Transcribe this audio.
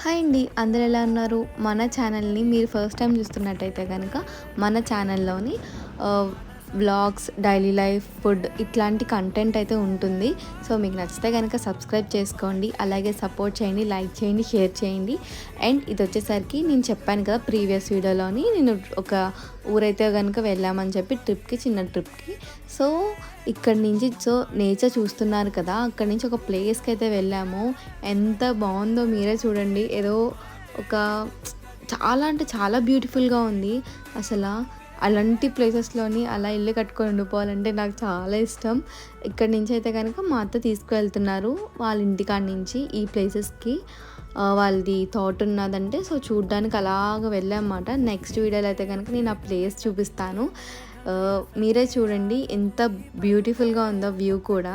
Hi అండి, అందరు ఎలా ఉన్నారు? మన ఛానల్ని మీరు ఫస్ట్ టైం చూస్తున్నట్టయితే కనుక మన ఛానల్లోని వ్లాగ్స్, డైలీ లైఫ్, ఫుడ్ ఇట్లాంటి కంటెంట్ అయితే ఉంటుంది. సో మీకు నచ్చితే కనుక సబ్స్క్రైబ్ చేసుకోండి, అలాగే సపోర్ట్ చేయండి, లైక్ చేయండి, షేర్ చేయండి. అండ్ ఇది వచ్చేసరికి నేను చెప్పాను కదా ప్రీవియస్ వీడియోలోని, నేను ఒక ఊరైతే కనుక వెళ్ళామని చెప్పి చిన్న ట్రిప్కి. సో ఇక్కడ నుంచి నేచర్ చూస్తున్నారు కదా, అక్కడి నుంచి ఒక ప్లేస్కి అయితే వెళ్ళాము. ఎంత బాగుందో మీరే చూడండి. ఏదో ఒక చాలా అంటే చాలా బ్యూటిఫుల్గా ఉంది అసలు. అలాంటి ప్లేసెస్లోని అలా ఇల్లు కట్టుకొని ఉండిపోవాలంటే నాకు చాలా ఇష్టం. ఇక్కడి నుంచి అయితే కనుక మా అత్త తీసుకువెళ్తున్నారు వాళ్ళ ఇంటికాడ నుంచి ఈ ప్లేసెస్కి. వాళ్ళది థాట్ ఉన్నదంటే సో చూడ్డానికి అలాగ వెళ్ళామన్నమాట. నెక్స్ట్ వీడియోలో అయితే కనుక నేను ఆ ప్లేస్ చూపిస్తాను. మీరే చూడండి ఎంత బ్యూటిఫుల్గా ఉందో వ్యూ కూడా.